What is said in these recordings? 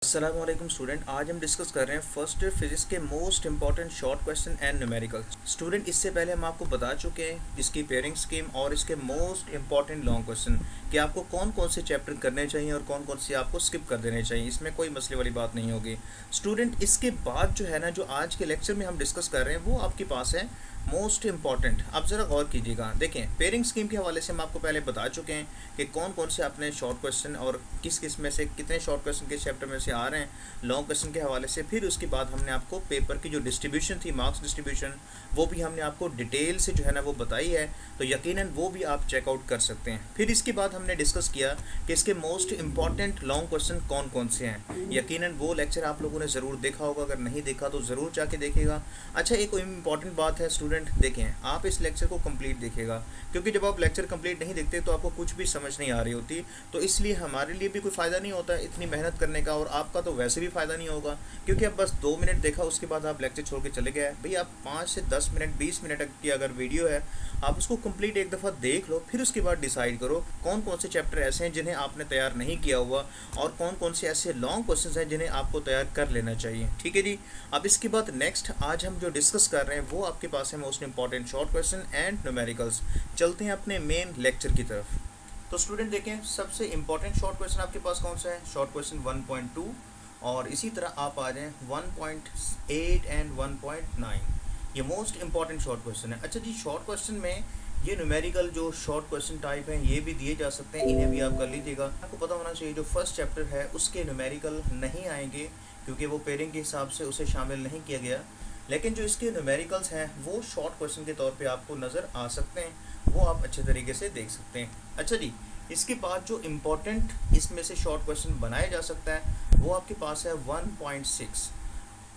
अस्सलाम वालेकुम स्टूडेंट। आज हम डिस्कस कर रहे हैं फर्स्ट ईयर फिजिक्स के most important short question and numerical. Student, इससे पहले हम आपको बता चुके हैं इसकी पेयरिंग स्कीम और इसके मोस्ट इंपॉर्टेंट लॉन्ग क्वेश्चन कि आपको कौन कौन से चैप्टर करने चाहिए और कौन कौन से आपको स्किप कर देने चाहिए। इसमें कोई मसले वाली बात नहीं होगी स्टूडेंट। इसके बाद जो है ना, जो आज के लेक्चर में हम डिस्कस कर रहे हैं वो आपके पास है मोस्ट इंपॉर्टेंट। आप ज़रा गौर कीजिएगा। देखें, पेयरिंग स्कीम के हवाले से हम आपको पहले बता चुके हैं कि कौन कौन से अपने शॉर्ट क्वेश्चन और किस किस में से कितने शॉर्ट क्वेश्चन के चैप्टर में से आ रहे हैं लॉन्ग क्वेश्चन के हवाले से। फिर उसके बाद हमने आपको पेपर की जो डिस्ट्रीब्यूशन थी, मार्क्स डिस्ट्रीब्यूशन, वो भी हमने आपको डिटेल से जो है ना वो बताई है, तो यकीनन वो भी आप चेकआउट कर सकते हैं। फिर इसके बाद हमने डिस्कस किया कि इसके मोस्ट इंपॉर्टेंट लॉन्ग क्वेश्चन कौन कौन से हैं। यकीनन वो लेक्चर आप लोगों ने ज़रूर देखा होगा, अगर नहीं देखा तो ज़रूर जाके देखेगा। अच्छा, एक इंपॉर्टेंट बात है स्टूडेंट, देखें आप इस लेक्चर को कंप्लीट देखिएगा, क्योंकि जब आप लेक्चर कंप्लीट नहीं देखते तो आपको कुछ भी समझ नहीं आ रही होती, तो इसलिए हमारे लिए भी कोई फ़ायदा नहीं होता इतनी मेहनत करने का, और आपका तो वैसे भी फ़ायदा नहीं होगा, क्योंकि अब बस 2 मिनट देखा उसके बाद आप लेक्चर छोड़ के चले गए। भाई, आप 5 से 10 मिनट 20 मिनट की अगर वीडियो है, आप उसको कंप्लीट एक दफ़ा देख लो, फिर उसके बाद डिसाइड करो कौन कौन से चैप्टर ऐसे हैं जिन्हें आपने तैयार नहीं किया हुआ और कौन कौन से ऐसे लॉन्ग क्वेश्चन हैं जिन्हें आपको तैयार कर लेना चाहिए। ठीक है जी। अब इसके बाद नेक्स्ट आज हम जो डिस्कस कर रहे हैं वो आपके पास है most important short question and numericals. चलते हैं अपने मेन लेक्चर की तरफ। तो स्टूडेंट देखें, सबसे इंपॉर्टेंट शॉर्ट क्वेश्चन आपके पास कौन सा है? शॉर्ट क्वेश्चन 1.2, और इसी तरह आप आ जाएँ 1.8 एंड 1.9। ये मोस्ट इंपॉर्टेंट शॉर्ट क्वेश्चन है। अच्छा जी, शॉर्ट क्वेश्चन में ये न्यूमेरिकल जो शॉर्ट क्वेश्चन टाइप हैं ये भी दिए जा सकते हैं, इन्हें भी आप कर लीजिएगा। आपको पता होना चाहिए जो फर्स्ट चैप्टर है उसके न्यूमेरिकल नहीं आएंगे, क्योंकि वो पेयरिंग के हिसाब से उसे शामिल नहीं किया गया, लेकिन जो इसके न्यूमेरिकल्स हैं वो शॉर्ट क्वेश्चन के तौर पे आपको नज़र आ सकते हैं, वो आप अच्छे तरीके से देख सकते हैं। अच्छा जी, इसके बाद जो इम्पोर्टेंट इसमें से शॉर्ट क्वेश्चन बनाया जा सकता है वो आपके पास है 1.6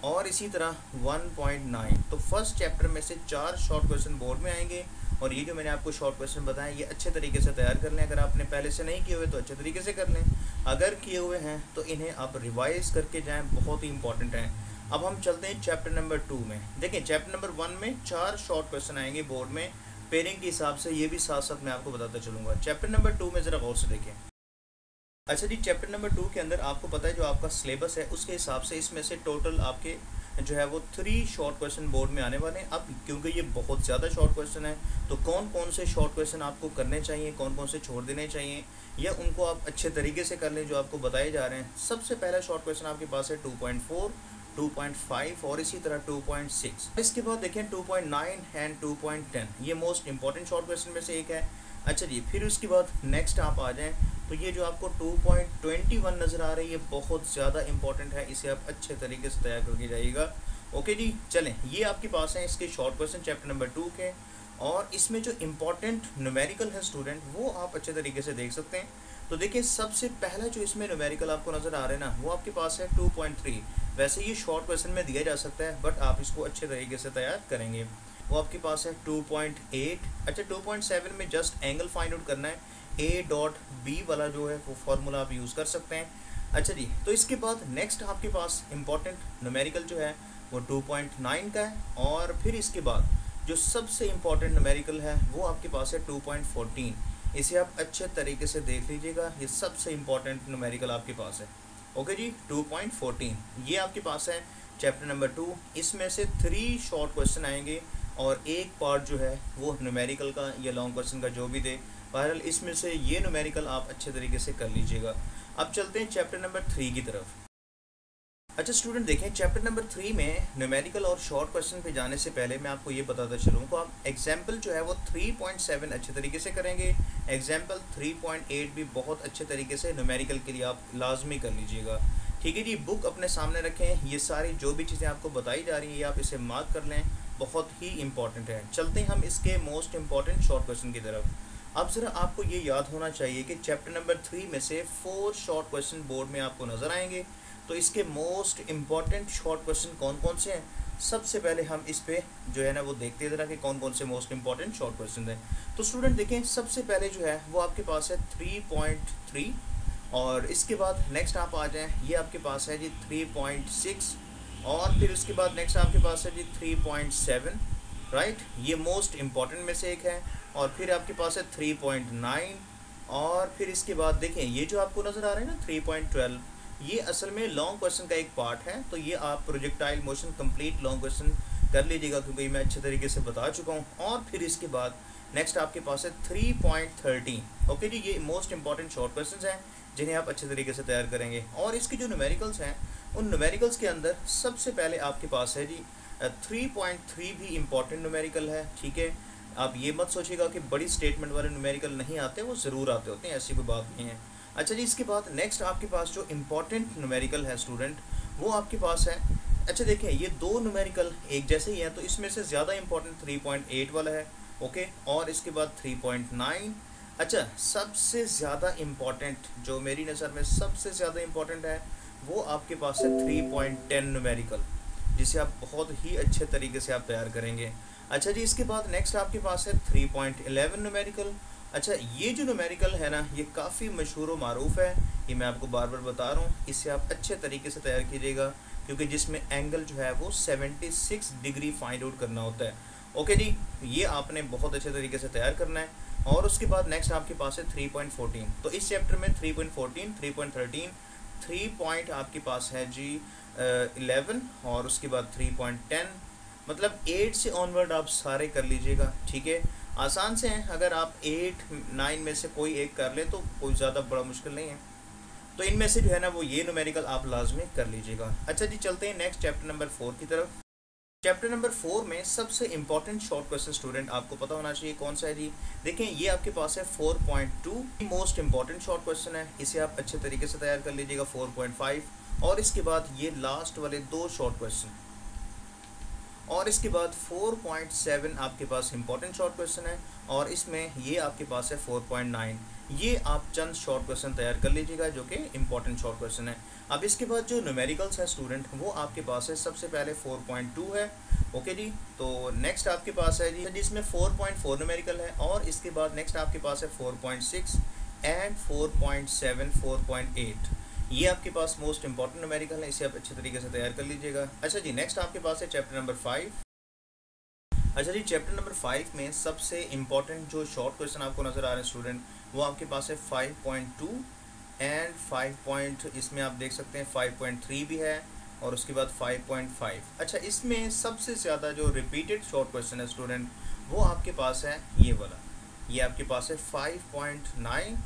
और इसी तरह 1.9। तो फर्स्ट चैप्टर में से 4 शॉर्ट क्वेश्चन बोर्ड में आएंगे, और ये जो मैंने आपको शॉर्ट क्वेश्चन बताए ये अच्छे तरीके से तैयार कर लें। अगर आपने पहले से नहीं किए हुए तो अच्छे तरीके से कर लें, अगर किए हुए हैं तो इन्हें आप रिवाइज करके जाएं, बहुत ही इंपॉर्टेंट हैं। अब हम चलते हैं चैप्टर नंबर 2 में। देखें, चैप्टर नंबर 1 में 4 शॉर्ट क्वेश्चन आएंगे बोर्ड में पेयरिंग के हिसाब से, ये भी साथ साथ मैं आपको बताता चलूँगा। चैप्टर नंबर 2 में ज़रा गौर से देखें। अच्छा जी, चैप्टर नंबर 2 के अंदर आपको पता है जो आपका सिलेबस है उसके हिसाब से इसमें से टोटल आपके जो है वो 3 शॉर्ट क्वेश्चन बोर्ड में आने वाले हैं। अब क्योंकि ये बहुत ज़्यादा शॉर्ट क्वेश्चन है, तो कौन कौन से शॉर्ट क्वेश्चन आपको करने चाहिए, कौन कौन से छोड़ देने चाहिए, या उनको आप अच्छे तरीके से कर लें जो आपको बताए जा रहे हैं। सबसे पहला शॉर्ट क्वेश्चन आपके पास है 2.4, 2.5 और इसी तरह 2.6। इसके बाद देखें 2.9 एंड 2.10, ये मोस्ट इंपॉर्टेंट शॉर्ट क्वेश्चन में से एक है। अच्छा जी, फिर उसके बाद नेक्स्ट आप आ जाएं तो ये जो आपको 2.21 नज़र आ रही है बहुत ज़्यादा इंपॉर्टेंट है, इसे आप अच्छे तरीके से तैयार करके जाइएगा। ओके जी, चलें, ये आपके पास हैं इसके शॉर्ट क्वेश्चन चैप्टर नंबर 2 के, और इसमें जो इम्पॉर्टेंट न्यूमेरिकल है स्टूडेंट वो आप अच्छे तरीके से देख सकते हैं। तो देखिए, सबसे पहला जो इसमें न्यूमेरिकल आपको नज़र आ रहा है ना, वो आपके पास है 2.3। वैसे ये शॉर्ट क्वेश्चन में दिया जा सकता है, बट आप इसको अच्छे तरीके से तैयार करेंगे। वो आपके पास है 2.8। अच्छा, 2.7 में जस्ट एंगल फाइंड आउट करना है, A.B वाला जो है वो फार्मूला आप यूज़ कर सकते हैं। अच्छा जी, तो इसके बाद नेक्स्ट आपके पास इंपॉर्टेंट न्यूमेरिकल जो है वो 2.9 का है, और फिर इसके बाद जो सबसे इम्पॉर्टेंट न्यूमेरिकल है वो आपके पास है 2.14। इसे आप अच्छे तरीके से देख लीजिएगा, ये सबसे इम्पॉर्टेंट न्यूमेरिकल आपके पास है। ओके जी, 2.14 ये आपके पास है चैप्टर नंबर 2। इसमें से 3 शॉर्ट क्वेश्चन आएंगे और एक पार्ट जो है वो न्यूमेरिकल का या लॉन्ग क्वेश्चन का जो भी दे, बहरहाल इसमें से ये न्यूमेरिकल आप अच्छे तरीके से कर लीजिएगा। अब चलते हैं चैप्टर नंबर 3 की तरफ। अच्छा स्टूडेंट, देखें, चैप्टर नंबर 3 में न्यूमेरिकल और शॉर्ट क्वेश्चन पे जाने से पहले मैं आपको ये बताता चलूँ तो आप एग्जाम्पल जो है वो 3.7 अच्छे तरीके से करेंगे। एग्जाम्पल 3.8 भी बहुत अच्छे तरीके से न्यूमेरिकल के लिए आप लाजमी कर लीजिएगा। ठीक है जी, बुक अपने सामने रखें, ये सारी जो भी चीज़ें आपको बताई जा रही हैं आप इसे मार्क कर लें, बहुत ही इंपॉर्टेंट है। चलते हैं हम इसके मोस्ट इंपॉर्टेंट शॉर्ट क्वेश्चन की तरफ। अब ज़रा आपको ये याद होना चाहिए कि चैप्टर नंबर 3 में से 4 शॉर्ट क्वेश्चन बोर्ड में आपको नज़र आएंगे, तो इसके मोस्ट इम्पॉर्टेंट शॉर्ट क्वेश्चन कौन कौन से हैं सबसे पहले हम इस पे जो है ना वो देखते हैं ज़रा कि कौन कौन से मोस्ट इंपॉर्टेंट शॉर्ट क्वेश्चन हैं। तो स्टूडेंट देखें, सबसे पहले जो है वो आपके पास है 3.3, और इसके बाद नेक्स्ट आप आ जाएँ, ये आपके पास है जी 3.6, और फिर उसके बाद नेक्स्ट आपके पास है जी 3.7, राइट, ये मोस्ट इम्पॉर्टेंट में से एक है। और फिर आपके पास है 3.9, और फिर इसके बाद देखें ये जो आपको नज़र आ रहा है ना 3.12, ये असल में लॉन्ग क्वेश्चन का एक पार्ट है, तो ये आप projectile motion complete long question कर लीजिएगा क्योंकि मैं अच्छे तरीके से बता चुका हूँ। और फिर इसके बाद नेक्स्ट आपके पास है 3.13। ओके जी, ये मोस्ट इंपॉर्टेंट शॉर्ट क्वेश्चन हैं जिन्हें आप अच्छे तरीके से तैयार करेंगे। और इसके जो न्यूमेरिकल्स हैं उन न्यूमेरिकल्स के अंदर सबसे पहले आपके पास है जी 3.3 भी इम्पॉर्टेंट न्यूमेरिकल है। ठीक है, आप ये मत सोचिएगा कि बड़ी स्टेटमेंट वाले न्यूमेरिकल नहीं आते, वो ज़रूर आते होते हैं, ऐसी कोई बात नहीं है। अच्छा जी, इसके बाद नेक्स्ट आपके पास जो इम्पॉर्टेंट न्यूमेरिकल है स्टूडेंट, वो आपके पास है। अच्छा देखिए, ये दो न्यूमेरिकल एक जैसे ही हैं, तो इसमें से ज़्यादा इम्पॉर्टेंट 3.8 वाला है। ओके, और इसके बाद 3.9। अच्छा, सबसे ज़्यादा इम्पॉर्टेंट जो मेरी नज़र में सबसे ज़्यादा इम्पॉर्टेंट है वो आपके पास है 3.10 न्यूमेरिकल, जिसे आप बहुत ही अच्छे तरीके से आप तैयार करेंगे। अच्छा जी, इसके बाद नेक्स्ट आपके पास है 3.11 न्यूमेरिकल। अच्छा, ये जो न्यूमेरिकल है ना, ये काफ़ी मशहूर व मारूफ़ है, ये मैं आपको बार बार बता रहा हूँ। इसे आप अच्छे तरीके से तैयार कीजिएगा क्योंकि जिसमें एंगल जो है वो 76 डिग्री फाइंड आउट करना होता है। ओके जी, ये आपने बहुत अच्छे तरीके से तैयार करना है। और उसके बाद नेक्स्ट आपके पास है 3.14। तो इस चैप्टर में 3.14, 3.13, 3 पॉइंट आपके पास है जी 11, और उसके बाद 3.10, मतलब 8 से ऑनवर्ड आप सारे कर लीजिएगा। ठीक है, आसान से हैं, अगर आप 8, 9 में से कोई एक कर ले तो कोई ज़्यादा बड़ा मुश्किल नहीं है। तो इनमें से जो है ना वो ये न्यूमेरिकल आप लाजमी कर लीजिएगा। अच्छा जी, चलते हैं नेक्स्ट चैप्टर नंबर 4 की तरफ। चैप्टर नंबर 4 में सबसे इंपॉर्टेंट शॉर्ट क्वेश्चन स्टूडेंट आपको पता होना चाहिए कौन सा है जी। देखें, ये आपके पास है 4.2, मोस्ट इंपॉर्टेंट शॉर्ट क्वेश्चन है, इसे आप अच्छे तरीके से तैयार कर लीजिएगा। 4.5, और इसके बाद ये लास्ट वाले दो शॉर्ट क्वेश्चन, और इसके बाद 4.7 आपके पास इंपॉर्टेंट शॉर्ट क्वेश्चन है, और इसमें ये आपके पास है 4.9। ये आप चंद शॉर्ट क्वेश्चन तैयार कर लीजिएगा जो कि इंपॉर्टेंट शॉर्ट क्वेश्चन है। अब इसके बाद जो न्यूमेरिकल्स है स्टूडेंट, वो आपके पास है सबसे पहले 4.2 है। ओके जी, तो नेक्स्ट आपके पास है जी जिसमें 4.4 न्यूमेरिकल है, और इसके बाद नेक्स्ट आपके पास है 4.6 एंड 4.7, 4.8। ये आपके पास मोस्ट इंपॉर्टेंट न्यूमेरिकल है, इसे आप अच्छे तरीके से तैयार कर लीजिएगा। अच्छा जी, नेक्स्ट आपके पास है चैप्टर नंबर 5। अच्छा जी, चैप्टर नंबर 5 में सबसे इंपॉर्टेंट जो शॉर्ट क्वेश्चन आपको नज़र आ रहे हैं स्टूडेंट, वो आपके पास है 5.2 एंड 5 इसमें आप देख सकते हैं 5.3 भी है, और उसके बाद 5.5। अच्छा, इसमें सबसे ज़्यादा जो रिपीटेड शॉर्ट क्वेश्चन है स्टूडेंट, वो आपके पास है ये वाला। ये आपके पास है 5.9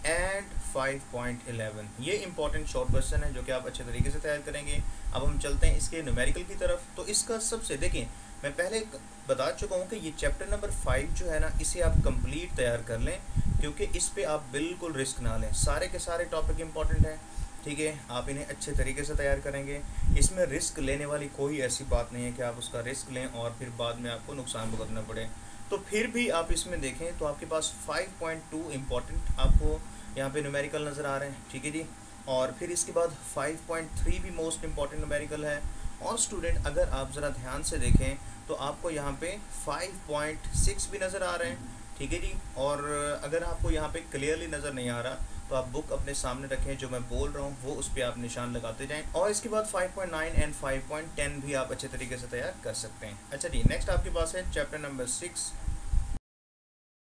एंड 5.11। ये इंपॉर्टेंट शॉर्ट क्वेश्चन है जो कि आप अच्छे तरीके से तैयार करेंगे। अब हम चलते हैं इसके न्यूमेरिकल की तरफ। तो इसका सबसे देखिए, मैं पहले बता चुका हूँ कि ये चैप्टर नंबर 5 जो है ना, इसे आप कंप्लीट तैयार कर लें क्योंकि इस पे आप बिल्कुल रिस्क ना लें। सारे के सारे टॉपिक इंपॉर्टेंट हैं। ठीक है, आप इन्हें अच्छे तरीके से तैयार करेंगे, इसमें रिस्क लेने वाली कोई ऐसी बात नहीं है कि आप उसका रिस्क लें और फिर बाद में आपको नुकसान भुगतना पड़े। तो फिर भी आप इसमें देखें तो आपके पास 5.2 इम्पॉर्टेंट आपको यहाँ पे न्यूमेरिकल नज़र आ रहे हैं। ठीक है जी, और फिर इसके बाद 5.3 भी मोस्ट इम्पॉर्टेंट न्यूमेरिकल है। और स्टूडेंट, अगर आप ज़रा ध्यान से देखें तो आपको यहाँ पे 5.6 भी नज़र आ रहे हैं। ठीक है जी, और अगर आपको यहाँ पे क्लियरली नज़र नहीं आ रहा तो आप बुक अपने सामने रखें, जो मैं बोल रहा हूँ वो उस पर आप निशान लगाते जाएं। और इसके बाद 5.9 एंड 5.10 भी आप अच्छे तरीके से तैयार कर सकते हैं। अच्छा जी, नेक्स्ट आपके पास है चैप्टर नंबर 6।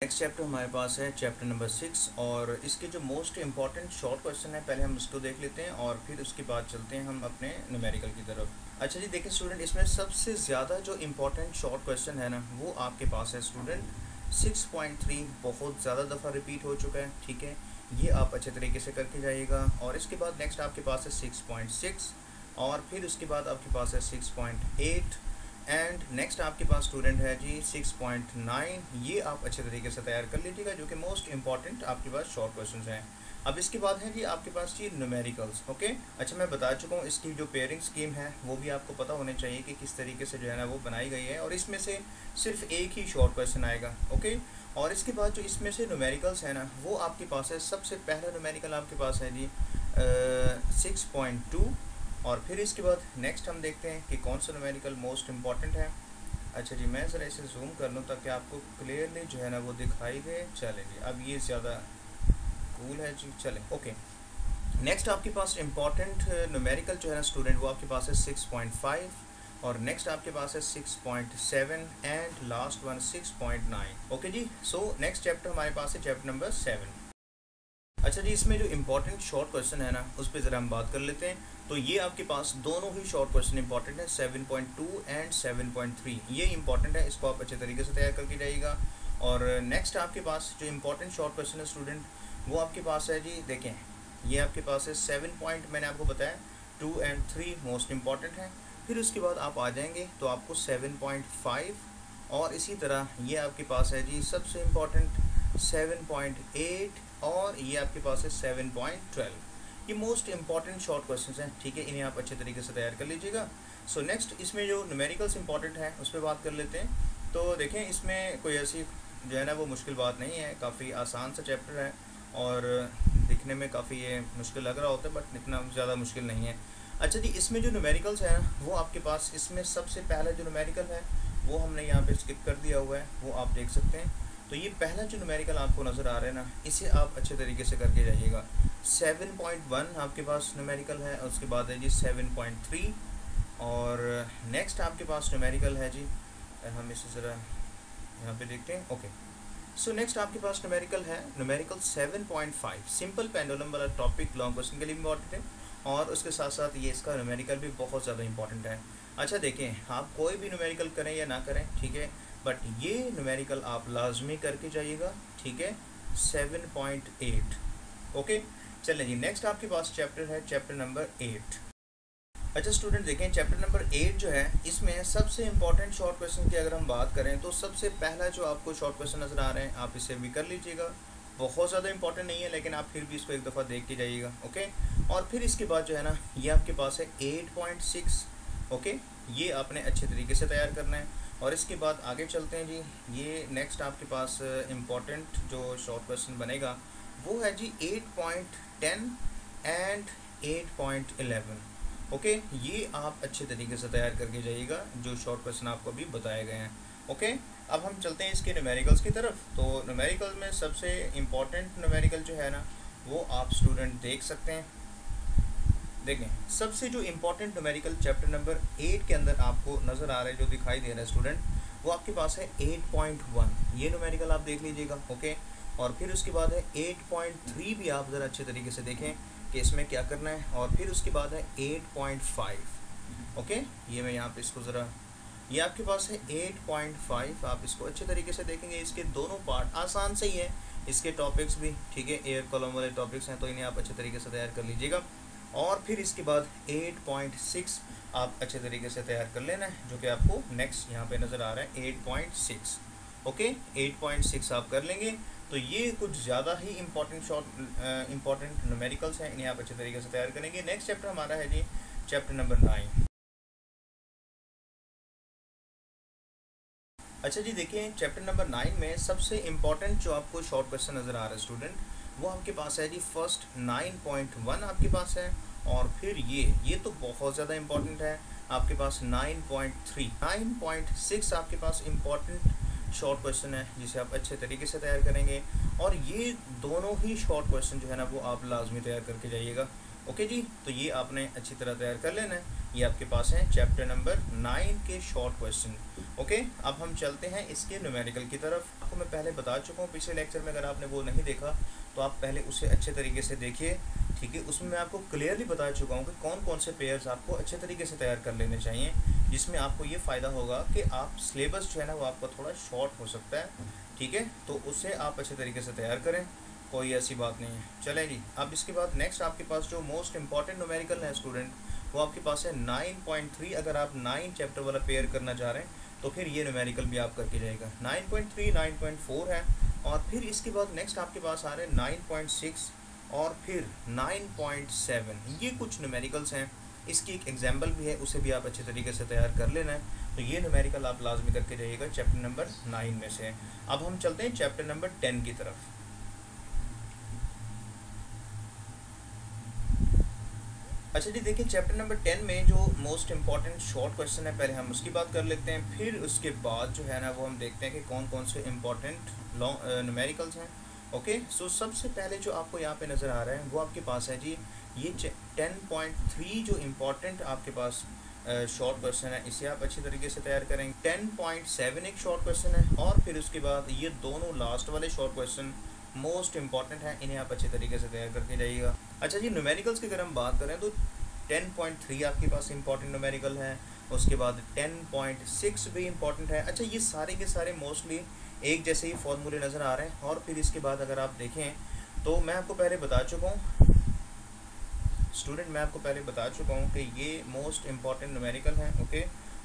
नेक्स्ट चैप्टर हमारे पास है चैप्टर नंबर 6, और इसके जो मोस्ट इंपॉर्टेंट शॉर्ट क्वेश्चन है पहले हम उसको देख लेते हैं और फिर उसके बाद चलते हैं हम अपने न्यूमेरिकल की तरफ। अच्छा जी, देखिए स्टूडेंट, इसमें सबसे ज़्यादा जो इम्पोर्टेंट शॉर्ट क्वेश्चन है ना, वो आपके पास है स्टूडेंट 6.3। बहुत ज़्यादा दफ़ा रिपीट हो चुका है। ठीक है, ये आप अच्छे तरीके से करके जाइएगा। और इसके बाद नेक्स्ट आपके पास है 6.6, और फिर उसके बाद आपके पास है 6.8 एंड नेक्स्ट आपके पास स्टूडेंट है जी 6.9। ये आप अच्छे तरीके से तैयार कर लीजिएगा, जो कि मोस्ट इंपॉर्टेंट आपके पास शॉर्ट क्वेश्चंस हैं। अब इसके बाद है जी आपके पास जी न्यूमेरिकल्स। ओके, अच्छा मैं बता चुका हूँ इसकी जो पेयरिंग स्कीम है वो भी आपको पता होने चाहिए कि किस तरीके से जो है ना वो बनाई गई है, और इसमें से सिर्फ एक ही शॉर्ट क्वेश्चन आएगा। ओके, और इसके बाद जो इसमें से न्यूमेरिकल्स है ना, वो आपके पास है सबसे पहला न्यूमेरिकल आपके पास है जी 6.2, और फिर इसके बाद नेक्स्ट हम देखते हैं कि कौन सा न्यूमेरिकल मोस्ट इम्पॉर्टेंट है। अच्छा जी, मैं ज़रा इसे जूम कर लूँ ताकि आपको क्लियरली जो है ना वो दिखाई दे। चले जी, अब ये ज़्यादा कूल है जी। चले, ओके, नेक्स्ट आपके पास इम्पॉर्टेंट न्यूमेरिकल जो है ना स्टूडेंट, वो आपके पास है 6.5, और नेक्स्ट आपके पास है 6.7 एंड लास्ट वन 6.9। ओके जी, सो नेक्स्ट चैप्टर हमारे पास है चैप्टर नंबर 7। अच्छा जी, इसमें जो इम्पोर्टेंट शॉर्ट क्वेश्चन है ना उस पर ज़रा हम बात कर लेते हैं। तो ये आपके पास दोनों ही शॉर्ट क्वेश्चन इंपॉर्टेंट है, 7.2 एंड 7.3 ये इंपॉर्टेंट है, इसको आप अच्छे तरीके से तैयार करके जाइएगा। और नेक्स्ट आपके पास जो इम्पोर्टेंट शॉर्ट क्वेश्चन है स्टूडेंट, वो आपके पास है जी, देखें ये आपके पास है 7 पॉइंट, मैंने आपको बताया 2 एंड 3 मोस्ट इम्पॉर्टेंट हैं। फिर उसके बाद आप आ जाएंगे तो आपको 7.5 और इसी तरह ये आपके पास है जी सबसे इम्पॉर्टेंट 7.8 और ये आपके पास है 7.12। ये मोस्ट इंपॉर्टेंट शॉर्ट क्वेश्चंस हैं, ठीक है, इन्हें आप अच्छे तरीके से तैयार कर लीजिएगा। सो नेक्स्ट इसमें जो न्यूमेरिकल्स इंपॉर्टेंट है उस पर बात कर लेते हैं। तो देखें इसमें कोई ऐसी जो है ना वो मुश्किल बात नहीं है, काफ़ी आसान सा चैप्टर है और दिखने में काफ़ी ये मुश्किल लग रहा होता है बट इतना ज़्यादा मुश्किल नहीं है। अच्छा जी, इसमें जो न्यूमेरिकल्स है ना वो आपके पास, इसमें सबसे पहला जो न्यूमेरिकल है वो हमने यहाँ पे स्किप कर दिया हुआ है, वो आप देख सकते हैं। तो ये पहला जो न्यूमेरिकल आपको नज़र आ रहा है ना, इसे आप अच्छे तरीके से करके जाइएगा। 7.1 आपके पास न्यूमेरिकल है, उसके बाद है जी 7.3 और नेक्स्ट आपके पास न्यूमेरिकल है जी, हम इसे ज़रा यहाँ पे देखते हैं। ओके, सो नेक्स्ट आपके पास न्यूमेरिकल है, न्यूमेरिकल 7.5 सिंपल पेंडुलम वाला टॉपिक लॉन्ग क्वेश्चन के लिए इम्पॉर्टेंट है और उसके साथ साथ ये इसका न्यूमेरिकल भी बहुत ज़्यादा इंपॉर्टेंट है। अच्छा देखें, आप कोई भी न्यूमेरिकल करें या ना करें, ठीक है, बट ये न्यूमेरिकल आप लाजमी करके जाइएगा, ठीक है, 7.8। ओके, चलें जी, नेक्स्ट आपके पास चैप्टर है चैप्टर नंबर 8। अच्छा स्टूडेंट देखें, चैप्टर नंबर 8 जो है इसमें सबसे इंपॉर्टेंट शॉर्ट क्वेश्चन की अगर हम बात करें तो सबसे पहला जो आपको शॉर्ट क्वेश्चन नज़र आ रहे हैं आप इसे भी कर लीजिएगा। बहुत ज़्यादा इंपॉर्टेंट नहीं है लेकिन आप फिर भी इसको एक दफ़ा देख के जाइएगा। ओके, और फिर इसके बाद जो है ना ये आपके पास है 8.6। ओके, ये आपने अच्छे तरीके से तैयार करना है और इसके बाद आगे चलते हैं जी। ये नेक्स्ट आपके पास इम्पॉर्टेंट जो शॉर्ट क्वेश्चन बनेगा वो है जी 8.10 एंड 8.11। ओके, ये आप अच्छे तरीके से तैयार करके जाइएगा जो शॉर्ट क्वेश्चन आपको अभी बताए गए हैं। ओके, अब हम चलते हैं इसके न्यूमेरिकल्स की तरफ। तो न्यूमेरिकल में सबसे इम्पॉर्टेंट न्यूमेरिकल जो है ना वो आप स्टूडेंट देख सकते हैं। देखें, सबसे जो इम्पोर्टेंट न्यूमेरिकल चैप्टर नंबर 8 के अंदर आपको नज़र आ रहा है, जो दिखाई दे रहा है स्टूडेंट, वो आपके पास है 8.1। ये न्यूमेरिकल आप देख लीजिएगा। ओके, और फिर उसके बाद है 8.3 भी आप ज़रा अच्छे तरीके से देखें कि इसमें क्या करना है। और फिर उसके बाद है 8.5। ओके, ये मैं यहाँ पे इसको ज़रा, ये आपके पास है 8.5, आप इसको अच्छे तरीके से देखेंगे। इसके दोनों पार्ट आसान से ही है, इसके टॉपिक्स भी, ठीक है, एयर कॉलम वाले टॉपिक्स हैं तो इन्हें आप अच्छे तरीके से तैयार कर लीजिएगा। और फिर इसके बाद 8.6 आप अच्छे तरीके से तैयार कर लेना है, जो कि आपको नेक्स्ट यहाँ पे नज़र आ रहा है 8.6। ओके, 8.6 आप कर लेंगे तो ये कुछ ज़्यादा ही इम्पॉर्टेंट न्यूमेरिकल्स हैं, इन्हें आप अच्छे तरीके से तैयार करेंगे। नेक्स्ट चैप्टर हमारा है जी चैप्टर नंबर 9। अच्छा जी, देखिए चैप्टर नंबर 9 में सबसे इम्पॉर्टेंट जो आपको शॉर्ट क्वेश्चन नज़र आ रहा है स्टूडेंट, वो आपके पास है जी फर्स्ट 9.1 आपके पास है और फिर ये तो बहुत ज़्यादा इम्पॉर्टेंट है आपके पास 9.3। 9.6 आपके पास इम्पॉर्टेंट शॉर्ट क्वेश्चन है जिसे आप अच्छे तरीके से तैयार करेंगे और ये दोनों ही शॉर्ट क्वेश्चन जो है ना वो आप लाजमी तैयार करके जाइएगा। ओके जी, तो ये आपने अच्छी तरह तैयार कर लेना है। ये आपके पास है चैप्टर नंबर 9 के शॉर्ट क्वेश्चन। ओके, अब हम चलते हैं इसके न्यूमेरिकल की तरफ। आपको मैं पहले बता चुका हूँ पिछले लेक्चर में, अगर आपने वो नहीं देखा तो आप पहले उसे अच्छे तरीके से देखिए, ठीक है। उसमें मैं आपको क्लियरली बता चुका हूँ कि कौन कौन से पेयर्स आपको अच्छे तरीके से तैयार कर लेने चाहिए, जिसमें आपको ये फ़ायदा होगा कि आप सिलेबस जो है ना वो आपका थोड़ा शॉर्ट हो सकता है, ठीक है। तो उसे आप अच्छे तरीके से तैयार करें, कोई ऐसी बात नहीं है। चलें जी, अब इसके बाद नेक्स्ट आपके पास जो मोस्ट इंपॉर्टेंट न्यूमेरिकल है स्टूडेंट, वो आपके पास है 9.3। अगर आप 9 चैप्टर वाला पेयर करना चाह रहे हैं तो फिर ये न्यूमेरिकल भी आप करके जाएगा। 9.3, 9.4 है और फिर इसके बाद नेक्स्ट आपके पास आ रहे हैं 9.6 और फिर 9.7। ये कुछ न्यूमेरिकल्स हैं, इसकी एक एग्जाम्पल भी है, उसे भी आप अच्छे तरीके से तैयार कर लेना है। तो ये न्यूमेरिकल आप लाजमी करके जाइएगा चैप्टर नंबर 9 में से। अब हम चलते हैं चैप्टर नंबर 10 की तरफ। अच्छा जी, देखिए चैप्टर नंबर 10 में जो मोस्ट इंपॉर्टेंट शॉर्ट क्वेश्चन है पहले हम उसकी बात कर लेते हैं, फिर उसके बाद जो है ना वो हम देखते हैं कि कौन कौन से इंपॉर्टेंट लॉन्ग न्यूमेरिकल्स हैं। ओके, सो सबसे पहले जो आपको यहाँ पे नज़र आ रहा है वो आपके पास है जी ये 10.3 जो इम्पॉर्टेंट आपके पास शॉर्ट क्वेश्चन है, इसे आप अच्छी तरीके से तैयार करेंगे। 10.7 एक शॉर्ट क्वेश्चन है और फिर उसके बाद ये दोनों लास्ट वाले शॉर्ट क्वेश्चन मोस्ट इंपॉर्टेंट है, इन्हें आप अच्छे तरीके से तैयार करके जाइएगा। अच्छा जी, न्यूमेरिकल्स की अगर हम बात करें तो 10.3 आपके पास इंपॉर्टेंट न्यूमेरिकल है, उसके बाद 10.6 भी इंपॉर्टेंट है। अच्छा, ये सारे के सारे मोस्टली एक जैसे ही फॉर्मूले नज़र आ रहे हैं। और फिर इसके बाद अगर आप देखें तो मैं आपको पहले बता चुका हूँ स्टूडेंट, मैं आपको पहले बता चुका हूँ कि ये मोस्ट इम्पॉर्टेंट न्यूमेरिकल हैं। ओके,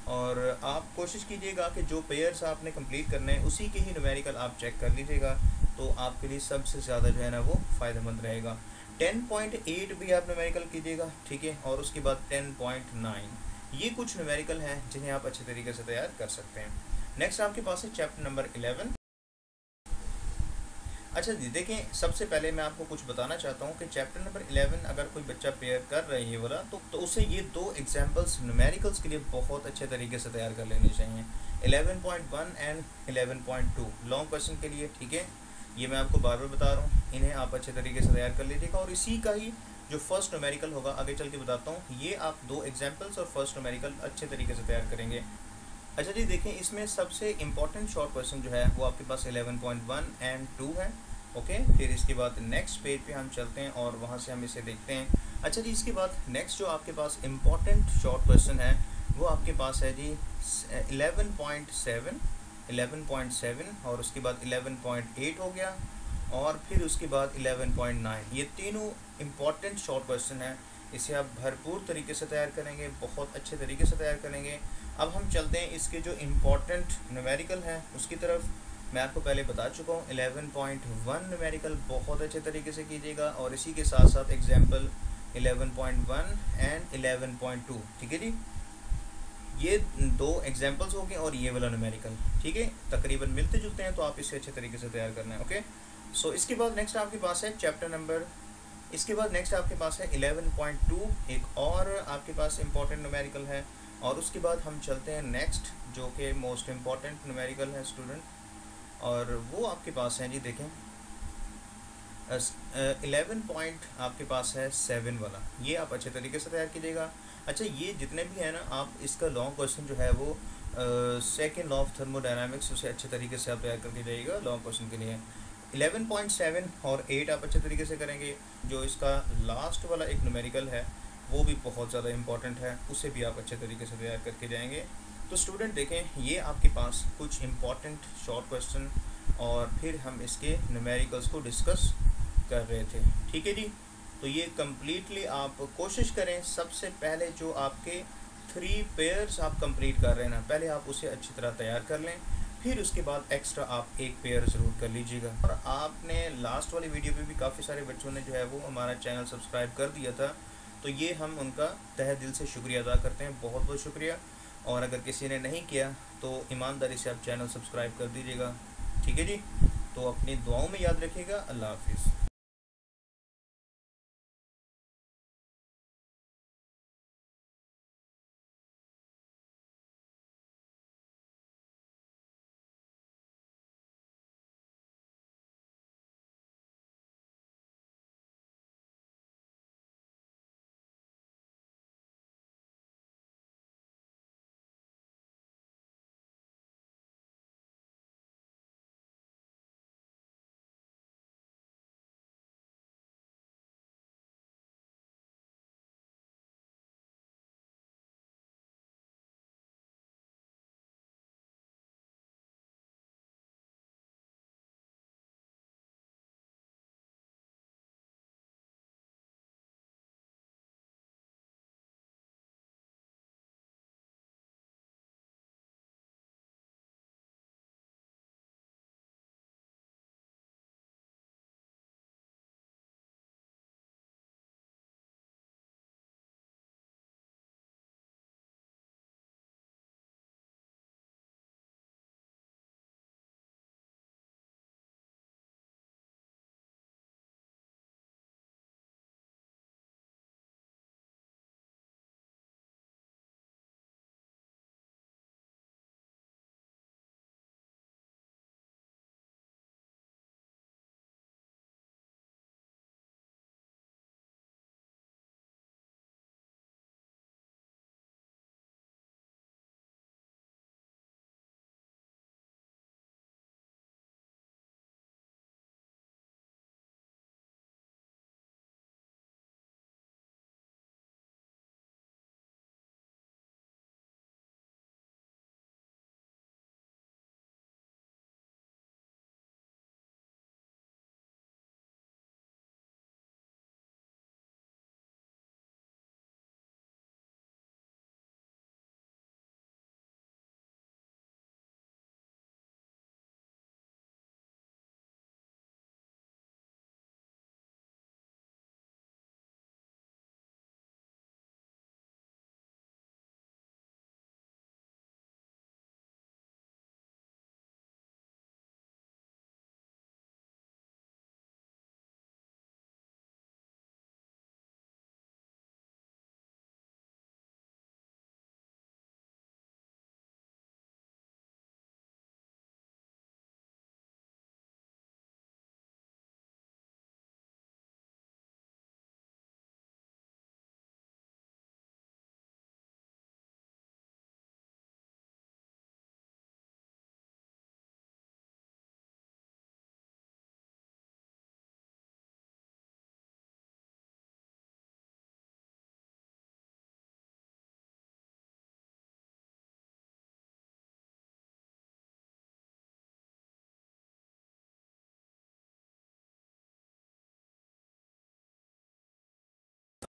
और आप कोशिश कीजिएगा कि जो पेयर्स आपने कंप्लीट करने हैं उसी के ही न्यूमेरिकल आप चेक कर लीजिएगा, तो आपके लिए सबसे ज़्यादा जो है ना वो फ़ायदेमंद रहेगा। 10.8 भी आप न्यूमेरिकल कीजिएगा, ठीक है, और उसके बाद 10.9, ये कुछ न्यूमेरिकल हैं जिन्हें आप अच्छे तरीके से तैयार कर सकते हैं। नेक्स्ट आपके पास है चैप्टर नंबर 11। अच्छा जी, देखें, सबसे पहले मैं आपको कुछ बताना चाहता हूँ कि चैप्टर नंबर 11 अगर कोई बच्चा पेयर कर रही है वाला तो उसे ये दो एग्जांपल्स न्यूमेरिकल्स के लिए बहुत अच्छे तरीके से तैयार कर लेनी चाहिए। 11.1 एंड 11.2 लॉन्ग क्वेश्चन के लिए, ठीक है, ये मैं आपको बार बार बता रहा हूँ, इन्हें आप अच्छे तरीके से तैयार कर लीजिएगा। और इसी का ही जो फर्स्ट न्यूमेरिकल होगा, आगे चल के बताता हूँ, ये आप दो एग्जाम्पल्स और फर्स्ट न्यूमेरिकल अच्छे तरीके से तैयार करेंगे। अच्छा जी, देखें, इसमें सबसे इम्पॉर्टेंट शॉर्ट क्वेश्चन जो है वो आपके पास 11.1 एंड 2 है। ओके, फिर इसके बाद नेक्स्ट पेज पे हम चलते हैं और वहाँ से हम इसे देखते हैं। अच्छा जी, इसके बाद नेक्स्ट जो आपके पास इम्पॉर्टेंट शॉर्ट क्वेश्चन है वो आपके पास है जी 11.7 और उसके बाद 11.8 हो गया, और फिर उसके बाद 11.9। ये तीनों इम्पॉर्टेंट शॉर्ट क्वेश्चन है, इसे आप भरपूर तरीके से तैयार करेंगे, बहुत अच्छे तरीके से तैयार करेंगे। अब हम चलते हैं इसके जो इम्पॉर्टेंट न्यूमेरिकल है उसकी तरफ। मैं आपको पहले बता चुका हूँ 11.1 न्यूमेरिकल बहुत अच्छे तरीके से कीजिएगा, और इसी के साथ साथ एग्जाम्पल 11.1 एंड 11.2, ठीक है जी, ये दो एग्जाम्पल्स हो गए और ये वाला न्यूमेरिकल, ठीक है, तकरीबन मिलते जुलते हैं, तो आप इसे अच्छे तरीके से तैयार करना है। ओके, सो इसके बाद नेक्स्ट आपके पास है चैप्टर नंबर, इसके बाद नेक्स्ट आपके पास है 11.2, एक और आपके पास इम्पॉर्टेंट न्यूमेरिकल है। और उसके बाद हम चलते हैं नेक्स्ट जो कि मोस्ट इम्पॉर्टेंट न्यूमेरिकल है स्टूडेंट, और वो आपके पास है जी, देखें 11 पॉइंट आपके पास है 7 वाला, ये आप अच्छे तरीके से तैयार कीजिएगा। अच्छा, ये जितने भी है ना, आप इसका लॉन्ग क्वेश्चन जो है वो सेकेंड लॉ ऑफ थर्मोडायनामिक्स, उसे अच्छे तरीके से आप तैयार करके जाइएगा लॉन्ग क्वेश्चन के लिए। 11.7 और 8 आप अच्छे तरीके से करेंगे। जो इसका लास्ट वाला एक न्यूमेरिकल है वो भी बहुत ज़्यादा इंपॉर्टेंट है, उसे भी आप अच्छे तरीके से तैयार करके जाएंगे। तो स्टूडेंट देखें, ये आपके पास कुछ इम्पॉर्टेंट शॉर्ट क्वेश्चन और फिर हम इसके न्यूमेरिकल्स को डिस्कस कर रहे थे, ठीक है जी। तो ये कम्प्लीटली आप कोशिश करें, सबसे पहले जो आपके 3 पेयर्स आप कंप्लीट कर रहे हैं ना, पहले आप उसे अच्छी तरह तैयार कर लें, फिर उसके बाद एक्स्ट्रा आप एक पेयर ज़रूर कर लीजिएगा। और आपने लास्ट वाली वीडियो पे भी काफ़ी सारे बच्चों ने जो है वो हमारा चैनल सब्सक्राइब कर दिया था, तो ये हम उनका तहे दिल से शुक्रिया अदा करते हैं, बहुत बहुत शुक्रिया। और अगर किसी ने नहीं किया तो ईमानदारी से आप चैनल सब्सक्राइब कर दीजिएगा, ठीक है जी। तो अपनी दुआओं में याद रखिएगा। अल्लाह हाफिज़।